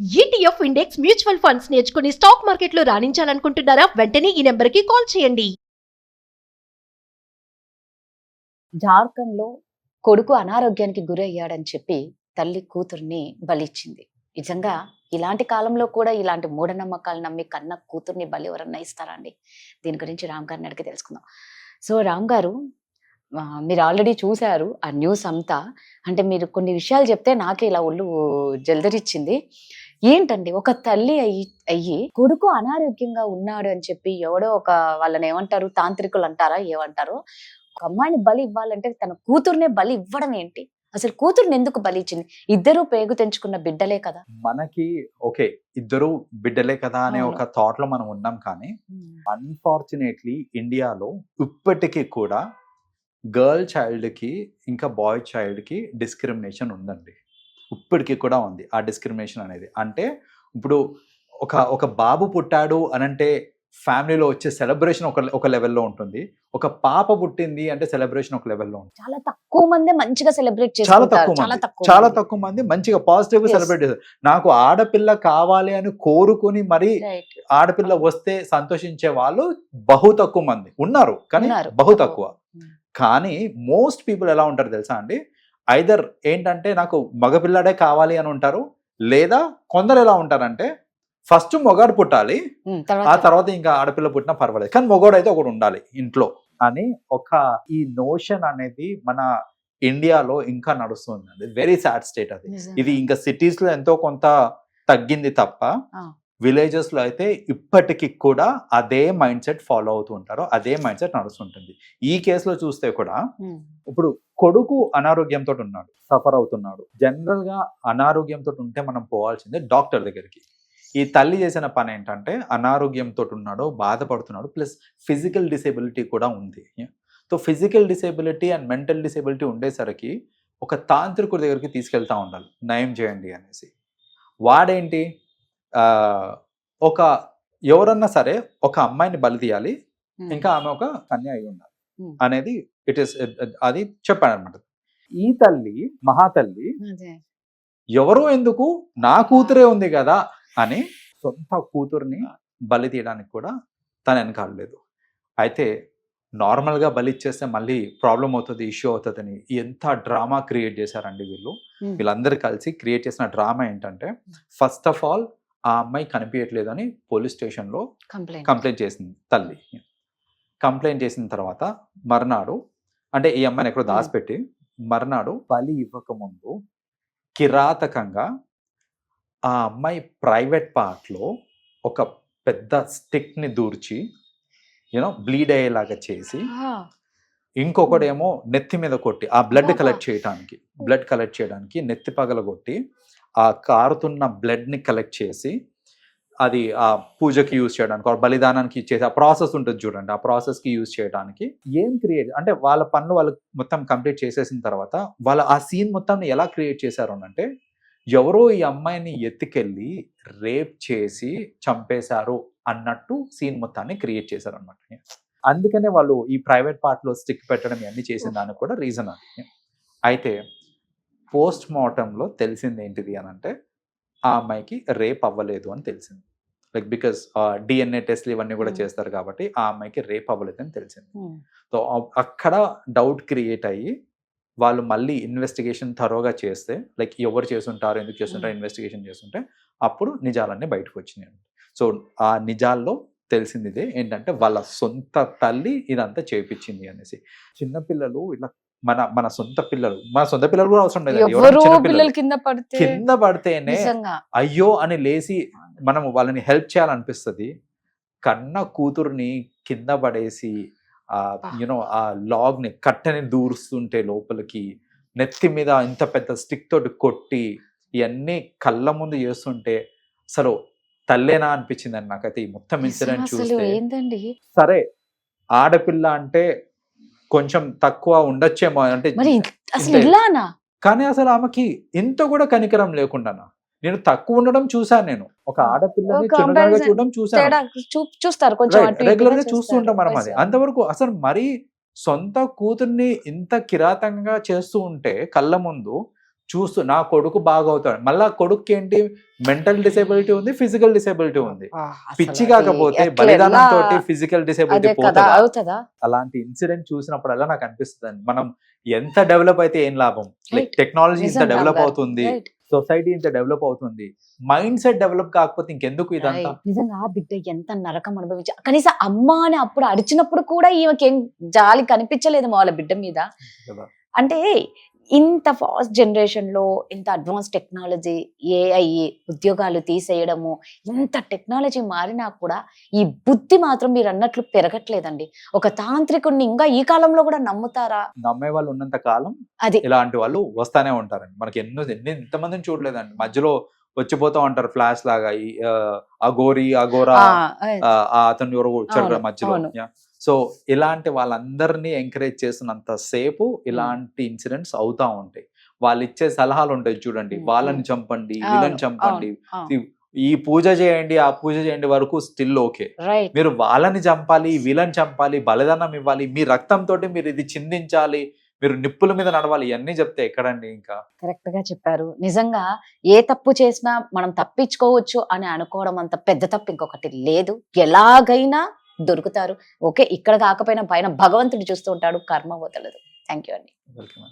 ETF index mutual funds నేర్చుకుని stock మార్కెట్లో రాణించాలనుకుంటున్నారా? వెంటనే ఈ నెంబర్కి కాల్ చేయండి. జార్ఖండ్‌లో కొడుకు అనారోగ్యానికి గురయ్యాడని చెప్పి తల్లి కూతుర్ని బలిచ్చింది. నిజంగా ఇలాంటి కాలంలో కూడా ఇలాంటి మూఢనమ్మకాలు నమ్మి కన్న కూతుర్ని బలి ఎవరన్నా ఇస్తారా అండి? దీని గురించి రామ్ గారిని అడిగి తెలుసుకుందాం. సో రామ్ గారు, మీరు ఆల్రెడీ చూసారు ఆ న్యూస్ అంతా. అంటే మీరు కొన్ని విషయాలు చెప్తే నాకే ఇలా ఒళ్ళు జలదరిచ్చింది. ఏంటండి, ఒక తల్లి అయ్యి కొడుకు అనారోగ్యంగా ఉన్నాడు అని చెప్పి ఎవడో ఒక వాళ్ళని ఏమంటారు, తాంత్రికులు అంటారా ఏమంటారో, ఒక అమ్మాయిని బలి ఇవ్వాలంటే తన కూతుర్నే బలి ఇవ్వడం ఏంటి? అసలు కూతుర్ని ఎందుకు బలి ఇచ్చింది? ఇద్దరు పేగు తెంచుకున్న బిడ్డలే కదా. మనకి ఓకే, ఇద్దరు బిడ్డలే కదా అనే అవును. ఒక థాట్ లో మనం ఉన్నాం. కానీ అన్ఫార్చునేట్లీ ఇండియాలో ఇప్పటికీ కూడా గర్ల్ చైల్డ్ కి ఇంకా బాయ్ చైల్డ్ కి డిస్క్రిమినేషన్ ఉందండి. ఇప్పటికీ కూడా ఉంది ఆ డిస్క్రిమినేషన్ అనేది. అంటే ఇప్పుడు ఒక బాబు పుట్టాడు అనంటే ఫ్యామిలీలో వచ్చే సెలబ్రేషన్ ఒక లెవెల్లో ఉంటుంది. ఒక పాప పుట్టింది అంటే సెలబ్రేషన్ ఒక లెవెల్లో ఉంటుంది. చాలా తక్కువ మంది మంచిగా సెలబ్రేట్ చాలా చేసుకుంటారు. తక్కువ మంది, చాలా తక్కువ మంది మంచిగా పాజిటివ్ గా Yes. సెలబ్రేట్ చేస్తారు. నాకు ఆడపిల్ల కావాలి అని కోరుకుని మరి రైట్. ఆడపిల్ల వస్తే సంతోషించే వాళ్ళు బహు తక్కువ మంది ఉన్నారు, కానీ ఉన్నారు. బహు తక్కువ. Hmm. కానీ మోస్ట్ పీపుల్ ఎలా ఉంటారు తెలుసా అండి? ఐదర్ ఏంటంటే నాకు మగపిల్లాడే కావాలి అని ఉంటారు, లేదా కొందరు ఎలా ఉంటారంటే ఫస్ట్ మొగాడు పుట్టాలి, ఆ తర్వాత ఇంకా ఆడపిల్ల పుట్టినా పర్వాలేదు, కానీ మొగాడు అయితే ఒకడు ఉండాలి ఇంట్లో అని ఒక ఈ నోషన్ అనేది మన ఇండియాలో ఇంకా నడుస్తుందండి. వెరీ సాడ్ స్టేట్ అది. ఇది ఇంకా సిటీస్ లో ఎంతో కొంత తగ్గింది తప్ప విలేజెస్ లో అయితే ఇప్పటికి కూడా అదే మైండ్ సెట్ ఫాలో అవుతూ ఉంటారు, అదే మైండ్ సెట్ నడుస్తుంటుంది. ఈ కేసులో చూస్తే కూడా ఇప్పుడు కొడుకు అనారోగ్యంతో ఉన్నాడు, సఫర్ అవుతున్నాడు. జనరల్ గా అనారోగ్యంతో ఉంటే మనం పోవాల్సిందే డాక్టర్ దగ్గరికి. ఈ తల్లి చేసిన పని ఏంటంటే అనారోగ్యంతో ఉన్నాడు, బాధపడుతున్నాడు, ప్లస్ ఫిజికల్ డిసేబిలిటీ కూడా ఉంది. So physical disability and mental disability ఉండేసరికి ఒక తాంత్రికుడి దగ్గరికి తీసుకెళ్తా ఉండాలి, నయం చేయండి అనేసి. వాడేంటి, ఒక ఎవరన్నా సరే ఒక అమ్మాయిని బలి తీయాలి, ఇంకా ఆమె ఒక కన్య అయి ఉండాలి అనేది అది చెప్పాడు అనమాట. ఈ తల్లి మహాతల్లి ఎవరో ఎందుకు, నా కూతురే ఉంది కదా అని సొంత కూతుర్ని బలి తీయడానికి కూడా తను వెనకాడలేదు. అయితే నార్మల్గా బలి ఇచ్చేస్తే మళ్ళీ ప్రాబ్లం అవుతుంది, ఇష్యూ అవుతుందని ఎంత డ్రామా క్రియేట్ చేశారండి వీళ్ళందరూ కలిసి క్రియేట్ చేసిన డ్రామా ఏంటంటే, ఫస్ట్ ఆఫ్ ఆల్ ఆ అమ్మాయి కనిపించట్లేదు అని పోలీస్ స్టేషన్లో కంప్లైంట్ చేసింది తల్లి. కంప్లైంట్ చేసిన తర్వాత మర్నాడు, అంటే ఈ అమ్మాయిని ఎక్కడో దాచిపెట్టి మర్నాడు బలి ఇవ్వకముందు కిరాతకంగా ఆ అమ్మాయి ప్రైవేట్ పార్ట్లో ఒక పెద్ద స్టిక్ని దూర్చి బ్లీడ్ అయ్యేలాగా చేసి, ఇంకొకడేమో నెత్తి మీద కొట్టి ఆ బ్లడ్ కలెక్ట్ చేయడానికి నెత్తి పగలగొట్టి ఆ కారుతున్న బ్లడ్ని కలెక్ట్ చేసి అది ఆ పూజకి యూజ్ చేయడానికి, బలిదానానికి చేసే ఆ ప్రాసెస్ ఉంటుంది చూడండి, ఆ ప్రాసెస్కి యూజ్ చేయడానికి ఏం క్రియేట్ అంటే వాళ్ళ పనులు వాళ్ళు మొత్తం కంప్లీట్ చేసేసిన తర్వాత వాళ్ళు ఆ సీన్ మొత్తాన్ని ఎలా క్రియేట్ చేశారు అంటే, ఎవరో ఈ అమ్మాయిని ఎత్తుకెళ్ళి రేప్ చేసి చంపేశారు అన్నట్టు సీన్ మొత్తాన్ని క్రియేట్ చేశారు అనమాట. అందుకనే వాళ్ళు ఈ ప్రైవేట్ పార్ట్లో స్టిక్ పెట్టడం ఇవన్నీ చేసిన దానికి కూడా రీజన్ అది. అయితే పోస్ట్ మార్టంలో తెలిసింది ఏంటిది అని అంటే, ఆ అమ్మాయికి రేప్ అవ్వలేదు అని తెలిసింది. లైక్ బికాస్ డిఎన్ఏ టెస్ట్లు ఇవన్నీ కూడా చేస్తారు కాబట్టి ఆ అమ్మాయికి రేప్ అవ్వలేదు అని తెలిసింది. సో అక్కడ డౌట్ క్రియేట్ అయ్యి వాళ్ళు మళ్ళీ ఇన్వెస్టిగేషన్ థరోగా చేస్తే, లైక్ ఎవరు చేస్తుంటారు, ఎందుకు చేస్తుంటారు ఇన్వెస్టిగేషన్ చేస్తుంటే అప్పుడు నిజాలన్నీ బయటకు వచ్చినాయి. సో ఆ నిజాల్లో తెలిసింది ఇదే ఏంటంటే, వాళ్ళ సొంత తల్లి ఇదంతా చేయించింది అనేసి. చిన్నపిల్లలు ఇలా మన సొంత పిల్లలు కూడా అవసరం లేదు, కింద పడితేనే అయ్యో అని లేచి మనం వాళ్ళని హెల్ప్ చేయాలనిపిస్తుంది. కన్న కూతుర్ని కింద పడేసి ఆ లాగ్ ని కట్టని దూరుస్తుంటే లోపలికి నెత్తి మీద ఇంత పెద్ద స్టిక్ తోటి కొట్టి ఇవన్నీ కళ్ళ ముందు చేస్తుంటే అసలు తల్లేనా అనిపించింది అని నాకైతే ఈ మొత్తం ఇన్సిడెంట్ చూస్తే. సరే ఆడపిల్ల అంటే కొంచెం తక్కువ ఉండొచ్చేమో అంటే, కానీ అసలు ఆమెకి ఇంత కూడా కనికరం లేకుండా నేను తక్కువ ఉండడం చూసాను. నేను ఒక ఆడపిల్లని చిన్నగా చూడడం చూసాను, రెగ్యులర్ గా చూస్తూ ఉంటాం మనం. అది అంతవరకు అసలు మరీ సొంత కూతుర్ని ఇంత కిరాతంగా చేస్తూ ఉంటే కళ్ళ ముందు చూస్తూ నా కొడుకు బాగా అవుతాడు, మళ్ళా కొడుకు ఏంటి మెంటల్ డిసేబిలిటీ ఉంది, ఫిజికల్ డిసేబిలిటీ ఉంది. పిచ్చి కాకపోతే బలిదానంతో ఫిజికల్ డిసేబిలిటీ పోతుందా? అలాంటి ఇన్సిడెంట్ చూసినప్పుడల్లా నాకు అనిపిస్తుంది మనం ఎంత డెవలప్ అయితే ఏం లాభం, లైక్ టెక్నాలజీ ఇంత డెవలప్ అవుతుంది, సొసైటీ ఇంత డెవలప్ అవుతుంది, మైండ్ సెట్ డెవలప్ కాకపోతే ఇంకెందుకు ఇదంతా? నిజంగా ఆ బిడ్డ ఎంత నరకం అనుభవించా, కనీసం అమ్మ అని అప్పుడు అరిచినప్పుడు కూడా ఈమెకి ఏం జాలి కనిపించలేదు వాళ్ళ బిడ్డ మీద. అంటే ఇంత ఫాస్ట్ జనరేషన్ లో ఇంత అడ్వాన్స్ టెక్నాలజీ, ఏఐ, ఉద్యోగాలు తీసేయడము, ఇంత టెక్నాలజీ మారినా కూడా ఈ బుద్ధి మాత్రం మీరు అన్నట్లు పెరగట్లేదండి. ఒక తాంత్రికుడిని ఇంకా ఈ కాలంలో కూడా నమ్ముతారా? నమ్మే వాళ్ళు ఉన్నంత కాలం అది ఇలాంటి వాళ్ళు వస్తానే ఉంటారండి. మనకి ఎంతమందిని చూడలేదండి, మధ్యలో వచ్చిపోతా ఉంటారు ఫ్లాష్ లాగా. అఘోరి అఘోరా అతను ఎవరు వచ్చాడు మధ్యలో. సో ఇలాంటి వాళ్ళందరినీ ఎంకరేజ్ చేసినంత సేపు ఇలాంటి ఇన్సిడెంట్స్ అవుతా ఉంటాయి. వాళ్ళు ఇచ్చే సలహాలు ఉంటాయి చూడండి, వాళ్ళని చంపండి, వీళ్ళని చంపండి, ఈ పూజ చేయండి, ఆ పూజ చేయండి వరకు స్టిల్ ఓకే. మీరు వాళ్ళని చంపాలి, వీళ్ళని చంపాలి, బలిదానం ఇవ్వాలి, మీ రక్తంతో మీరు ఇది చిందించాలి, మీరు నిప్పుల మీద నడవాలి, ఇవన్నీ చెప్తే ఎక్కడండి? ఇంకా కరెక్ట్ గా చెప్పారు. నిజంగా ఏ తప్పు చేసినా మనం తప్పించుకోవచ్చు అని అనుకోవడం అంత పెద్ద తప్పు ఇంకొకటి లేదు. ఎలాగైనా దొరుకుతారు. ఓకే, ఇక్కడ కాకపోయినా పైన భగవంతుడు చూస్తూ ఉంటాడు, కర్మ వదలదు. థ్యాంక్ యూ అండి. వెల్కమ్.